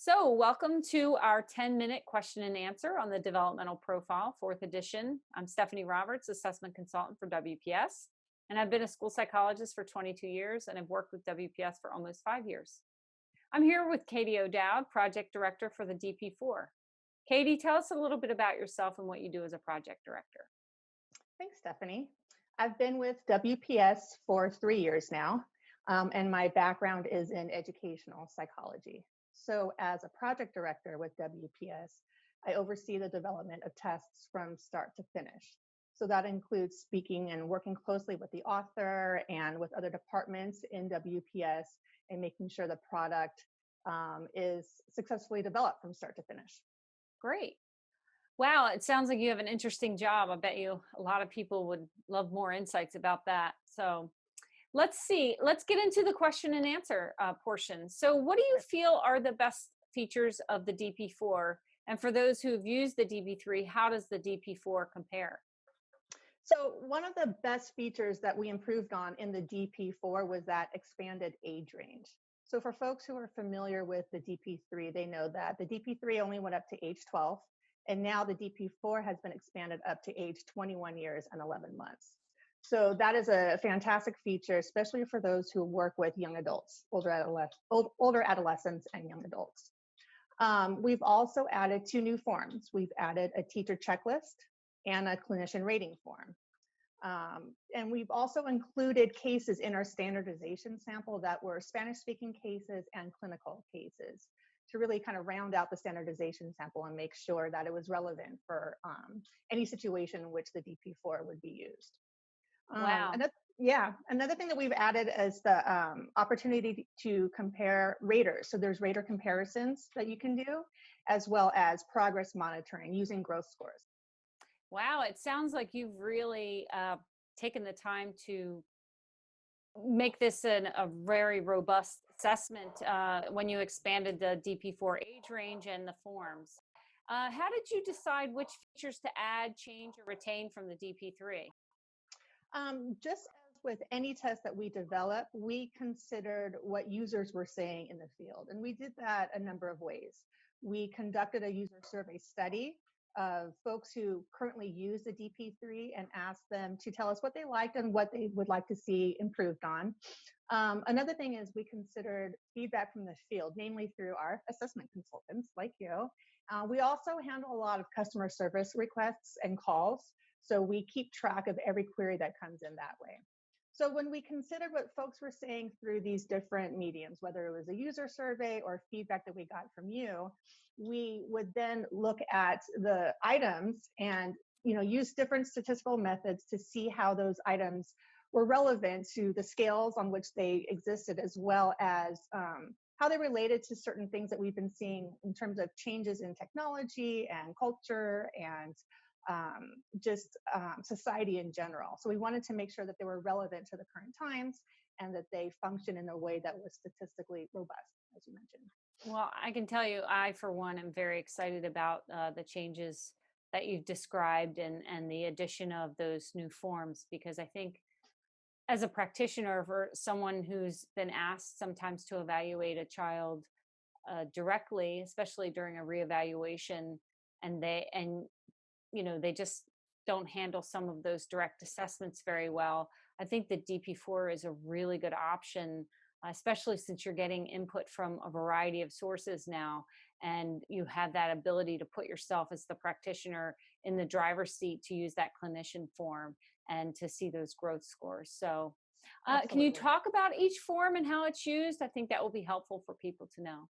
So, welcome to our 10-minute question and answer on the Developmental Profile, fourth edition. I'm Stephanie Roberts, assessment consultant for WPS, and I've been a school psychologist for 22 years and have worked with WPS for almost 5 years. I'm here with Katie O'Dowd, project director for the DP4. Katie, tell us a little bit about yourself and what you do as a project director. Thanks, Stephanie. I've been with WPS for 3 years now, and my background is in educational psychology. So as a project director with WPS, I oversee the development of tests from start to finish. So that includes speaking and working closely with the author and with other departments in WPS and making sure the product is successfully developed from start to finish. Great. Wow, it sounds like you have an interesting job. I bet you a lot of people would love more insights about that. So let's see. Let's get into the question and answer portion. So what do you feel are the best features of the DP4? And for those who have used the DP3, how does the DP4 compare? So one of the best features that we improved on in the DP4 was that expanded age range. So for folks who are familiar with the DP3, they know that the DP3 only went up to age 12, and now the DP4 has been expanded up to age 21 years and 11 months. So that is a fantastic feature, especially for those who work with young adults, older adolescents and young adults. We've also added 2 new forms. We've added a teacher checklist and a clinician rating form. And we've also included cases in our standardization sample that were Spanish-speaking cases and clinical cases to really kind of round out the standardization sample and make sure that it was relevant for any situation in which the DP4 would be used. Wow. Another thing that we've added is the opportunity to compare raters. So there's rater comparisons that you can do, as well as progress monitoring using growth scores. Wow, it sounds like you've really taken the time to make this a very robust assessment when you expanded the DP4 age range and the forms. How did you decide which features to add, change, or retain from the DP3? Just as with any test that we develop, we considered what users were saying in the field. And we did that a number of ways. We conducted a user survey study of folks who currently use the DP3 and asked them to tell us what they liked and what they would like to see improved on. Another thing is we considered feedback from the field, namely through our assessment consultants like you. We also handle a lot of customer service requests and calls. So we keep track of every query that comes in that way. So when we considered what folks were saying through these different mediums, whether it was a user survey or feedback that we got from you, we would then look at the items and use different statistical methods to see how those items were relevant to the scales on which they existed, as well as how they related to certain things that we've been seeing in terms of changes in technology and culture and society in general. So we wanted to make sure that they were relevant to the current times and that they function in a way that was statistically robust, as you mentioned. Well, I can tell you, I, for one, am very excited about the changes that you've described and the addition of those new forms, because I think as a practitioner, for someone who's been asked sometimes to evaluate a child directly, especially during a reevaluation, and they just don't handle some of those direct assessments very well. I think the DP4 is a really good option, especially since you're getting input from a variety of sources now, and you have that ability to put yourself as the practitioner in the driver's seat to use that clinician form and to see those growth scores. So can you talk about each form and how it's used? I think that will be helpful for people to know.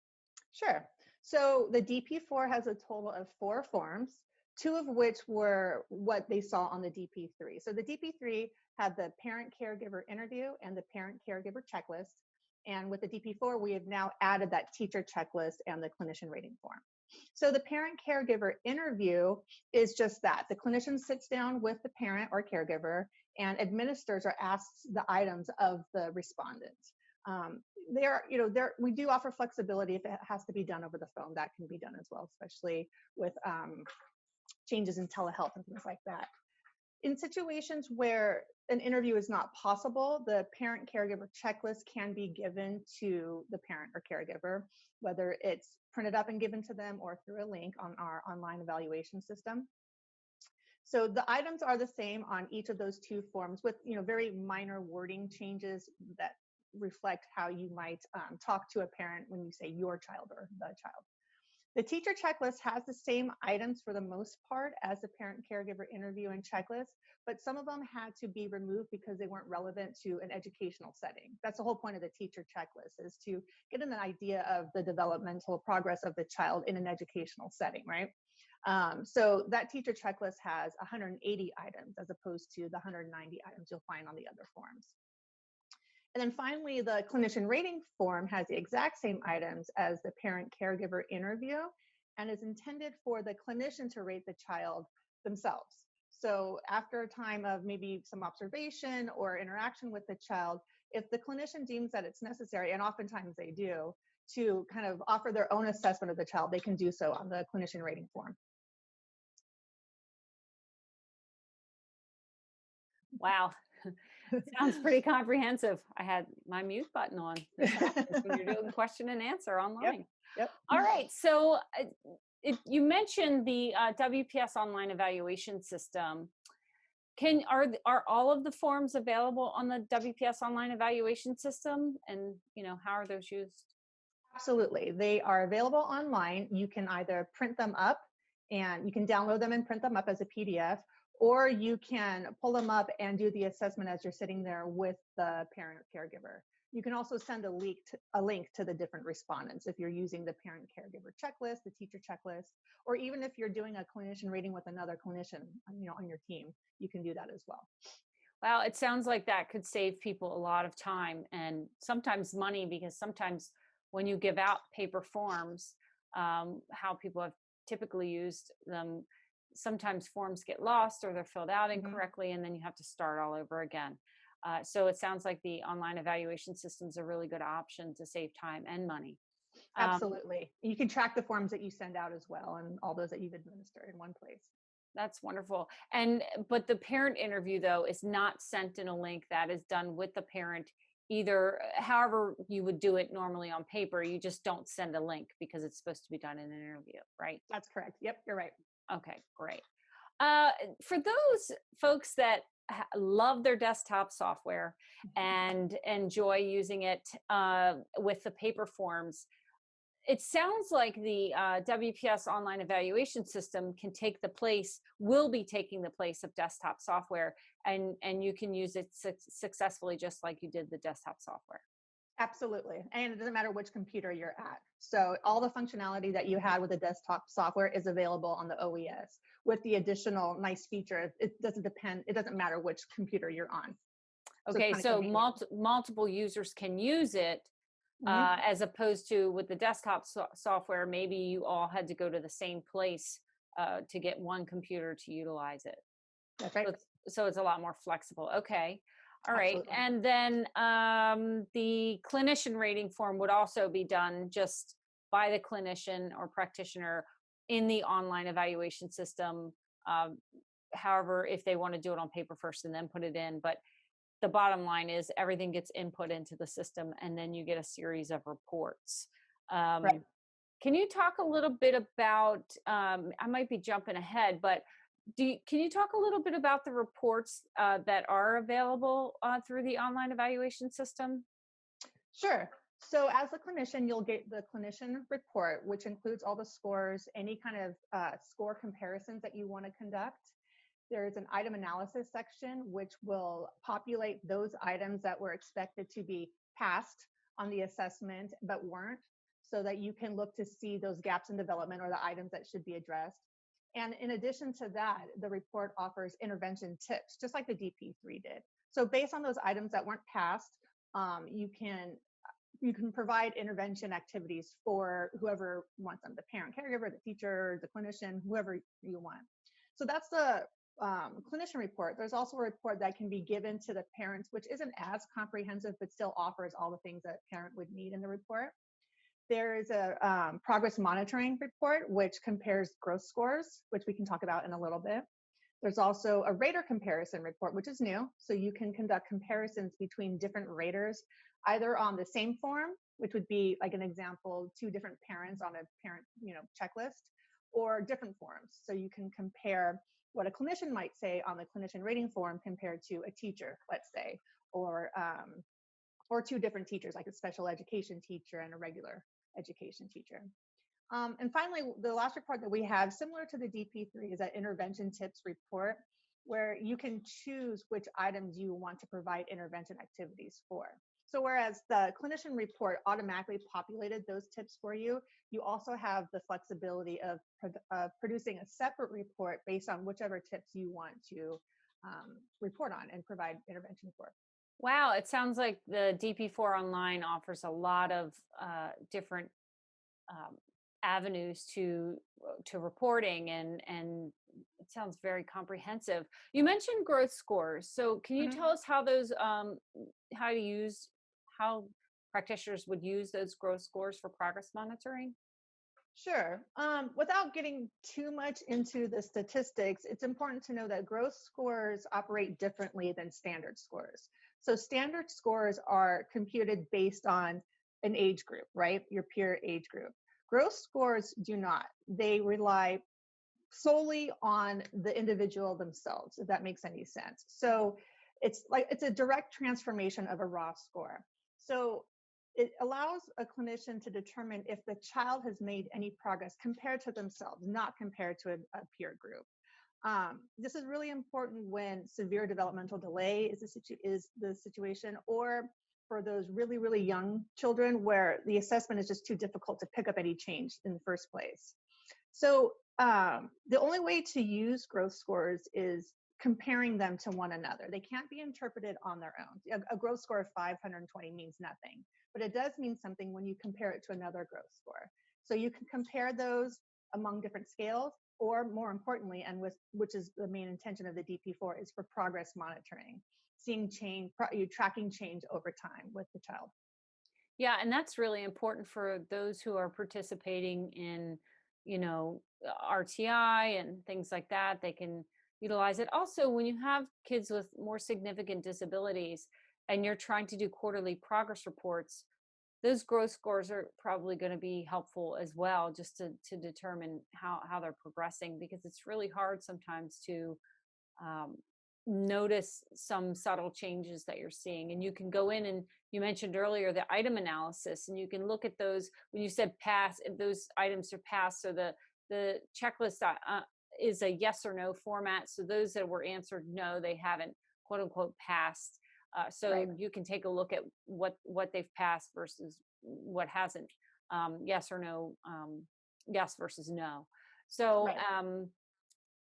Sure. So the DP4 has a total of 4 forms, 2 of which were what they saw on the DP3. So the DP3 had the parent caregiver interview and the parent caregiver checklist. And with the DP4, we have now added that teacher checklist and the clinician rating form. So the parent caregiver interview is just that. The clinician sits down with the parent or caregiver and administers or asks the items of the respondent. We do offer flexibility if it has to be done over the phone. That can be done as well, especially with changes in telehealth and things like that. In situations where an interview is not possible, the parent caregiver checklist can be given to the parent or caregiver, whether it's printed up and given to them or through a link on our online evaluation system. So the items are the same on each of those two forms with, very minor wording changes that reflect how you might talk to a parent when you say your child or the child. The teacher checklist has the same items for the most part as the parent caregiver interview and checklist, but some of them had to be removed because they weren't relevant to an educational setting. That's the whole point of the teacher checklist, is to get an idea of the developmental progress of the child in an educational setting, right? So that teacher checklist has 180 items as opposed to the 190 items you'll find on the other forms. And then finally, the clinician rating form has the exact same items as the parent caregiver interview and is intended for the clinician to rate the child themselves. So after a time of maybe some observation or interaction with the child, if the clinician deems that it's necessary, and oftentimes they do, to kind of offer their own assessment of the child, they can do so on the clinician rating form. Wow. Sounds pretty comprehensive. I had my mute button on. This happens when you're doing question and answer online. Yep. All right. So you mentioned the WPS online evaluation system. Are all of the forms available on the WPS online evaluation system? And how are those used? Absolutely. They are available online. You can either print them up and you can download them and print them up as a PDF, or you can pull them up and do the assessment as you're sitting there with the parent or caregiver. You can also send a link to the different respondents if you're using the parent caregiver checklist, the teacher checklist, or even if you're doing a clinician rating with another clinician, on your team, you can do that as well. Wow, it sounds like that could save people a lot of time and sometimes money, because sometimes when you give out paper forms, how people have typically used them, sometimes forms get lost or they're filled out incorrectly, and then you have to start all over again. So it sounds like the online evaluation system is a really good option to save time and money. Absolutely. You can track the forms that you send out as well, and all those that you've administered in one place. That's wonderful. But the parent interview, though, is not sent in a link. That is done with the parent, either however you would do it normally on paper. You just don't send a link because it's supposed to be done in an interview, right? That's correct. Yep, you're right. Okay, great. For those folks that love their desktop software and enjoy using it with the paper forms, it sounds like the WPS online evaluation system will be taking the place of desktop software, and you can use it successfully just like you did the desktop software. Absolutely. And it doesn't matter which computer you're at. So all the functionality that you had with the desktop software is available on the OES with the additional nice feature. It doesn't matter which computer you're on. Okay, so multiple users can use it. As opposed to with the desktop software, maybe you all had to go to the same place to get one computer to utilize it. That's right. So it's a lot more flexible. Okay. All right. Absolutely. And then the clinician rating form would also be done just by the clinician or practitioner in the online evaluation system. However, if they want to do it on paper first and then put it in, but the bottom line is everything gets input into the system, and then you get a series of reports. Right. Can you talk a little bit about, I might be jumping ahead, but can you talk a little bit about the reports that are available through the online evaluation system? Sure. So as a clinician, you'll get the clinician report, which includes all the scores, any kind of score comparisons that you want to conduct. There's an item analysis section, which will populate those items that were expected to be passed on the assessment, but weren't, so that you can look to see those gaps in development or the items that should be addressed. And in addition to that, the report offers intervention tips, just like the DP3 did. So based on those items that weren't passed, you can provide intervention activities for whoever wants them, the parent, caregiver, the teacher, the clinician, whoever you want. So that's the clinician report. There's also a report that can be given to the parents, which isn't as comprehensive, but still offers all the things that a parent would need in the report. There is a progress monitoring report, which compares growth scores, which we can talk about in a little bit. There's also a rater comparison report, which is new. So you can conduct comparisons between different raters, either on the same form, which would be like an example, two different parents on a parent, checklist, or different forms. So you can compare what a clinician might say on the clinician rating form compared to a teacher, let's say, or two different teachers, like a special education teacher and a regular education teacher. And finally, the last report that we have, similar to the DP3, is that intervention tips report, where you can choose which items you want to provide intervention activities for. So whereas the clinician report automatically populated those tips for you, you also have the flexibility of producing a separate report based on whichever tips you want to report on and provide intervention for. Wow, it sounds like the DP4 online offers a lot of different um, avenues to reporting, and it sounds very comprehensive. You mentioned growth scores, so can you Mhm. tell us how those how practitioners would use those growth scores for progress monitoring? Sure. Without getting too much into the statistics, it's important to know that growth scores operate differently than standard scores. So standard scores are computed based on an age group, right? Your peer age group. Growth scores do not. They rely solely on the individual themselves, if that makes any sense. So it's a direct transformation of a raw score. So it allows a clinician to determine if the child has made any progress compared to themselves, not compared to a peer group. This is really important when severe developmental delay is the situation, or for those really, really young children where the assessment is just too difficult to pick up any change in the first place. So the only way to use growth scores is comparing them to one another. They can't be interpreted on their own. A growth score of 520 means nothing, but it does mean something when you compare it to another growth score. So you can compare those among different scales, or more importantly, and which is the main intention of the DP4, is for progress monitoring, seeing change, you tracking change over time with the child. Yeah, and that's really important for those who are participating in, RTI and things like that. They can utilize it. Also, when you have kids with more significant disabilities and you're trying to do quarterly progress reports, those growth scores are probably going to be helpful as well, just to determine how they're progressing, because it's really hard sometimes to um, notice some subtle changes that you're seeing. And you can go in, and you mentioned earlier the item analysis, and you can look at those when you said pass, if those items are passed. So the checklist is a yes or no format. So those that were answered no, they haven't quote unquote passed. So Right. you can take a look at what they've passed versus what hasn't. Yes or no. Yes versus no. So Right.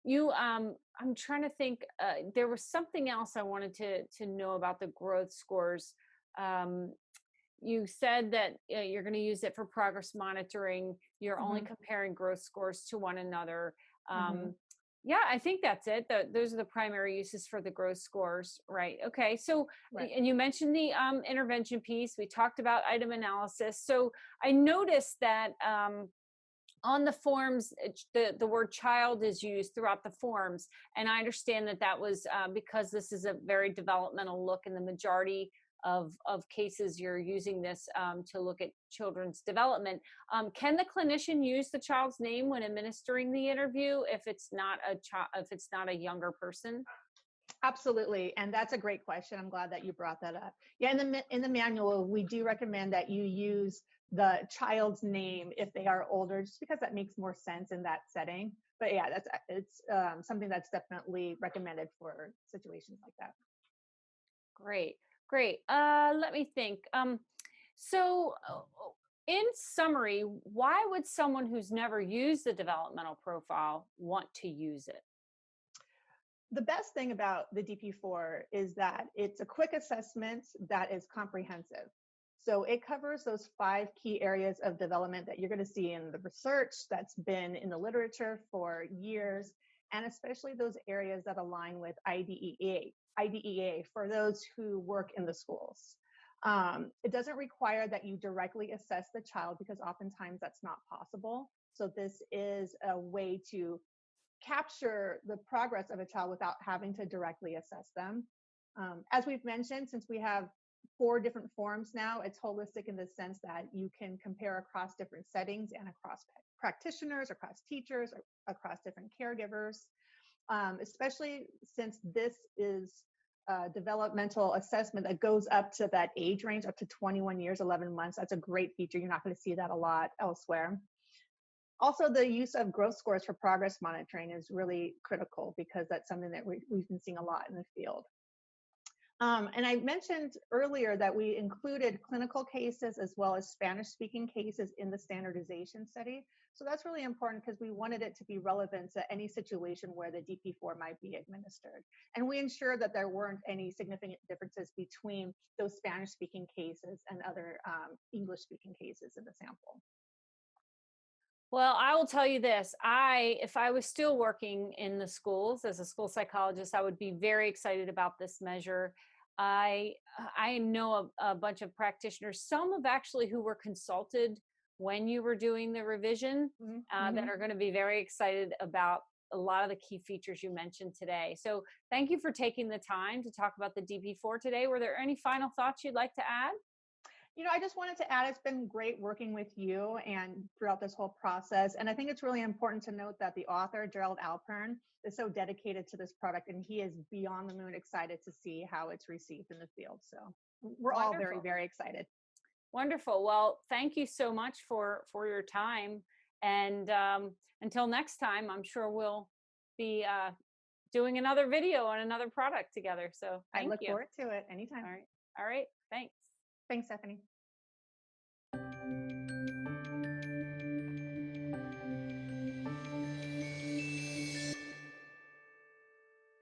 I'm trying to think, there was something else I wanted to know about the growth scores. Um, you said that you're going to use it for progress monitoring. You're only hmm comparing growth scores to one another. hmm Um, yeah, I think that's it. Those are the primary uses for the growth scores, right? Okay. So, Right. and you mentioned the intervention piece. We talked about item analysis. So I noticed that on the forms, the word child is used throughout the forms. And I understand that that was because this is a very developmental look, and the majority of cases you're using this to look at children's development. Can the clinician use the child's name when administering the interview if it's not a child, if it's not a younger person? Absolutely, and that's a great question. I'm glad that you brought that up. Yeah, in the manual, we do recommend that you use the child's name if they are older, just because that makes more sense in that setting. But yeah, it's something that's definitely recommended for situations like that. Great, great. Let me think. So, in summary, why would someone who's never used the developmental profile want to use it? The best thing about the DP4 is that it's a quick assessment that is comprehensive. So it covers those 5 key areas of development that you're going to see in the research that's been in the literature for years, and especially those areas that align with IDEA for those who work in the schools. It doesn't require that you directly assess the child because oftentimes that's not possible. So this is a way to capture the progress of a child without having to directly assess them. As we've mentioned, since we have 4 different forms now, it's holistic in the sense that you can compare across different settings and across practitioners, across teachers, across different caregivers, especially since this is developmental assessment that goes up to that age range, up to 21 years, 11 months. That's a great feature. You're not going to see that a lot elsewhere. Also, the use of growth scores for progress monitoring is really critical because that's something that we've been seeing a lot in the field. And I mentioned earlier that we included clinical cases as well as Spanish-speaking cases in the standardization study. So that's really important because we wanted it to be relevant to any situation where the DP4 might be administered. And we ensured that there weren't any significant differences between those Spanish-speaking cases and other English-speaking cases in the sample. Well, I will tell you this. If I was still working in the schools as a school psychologist, I would be very excited about this measure. I know a bunch of practitioners, some of actually who were consulted when you were doing the revision, that are going to be very excited about a lot of the key features you mentioned today. So thank you for taking the time to talk about the DP4 today. Were there any final thoughts you'd like to add? I just wanted to add, it's been great working with you and throughout this whole process. And I think it's really important to note that the author, Gerald Alpern, is so dedicated to this product, and he is beyond the moon excited to see how it's received in the field. So we're all very, very excited. Wonderful. Well, thank you so much for your time. And until next time, I'm sure we'll be doing another video on another product together. So I look forward to it anytime. All right. All right. Thanks. Thanks, Stephanie.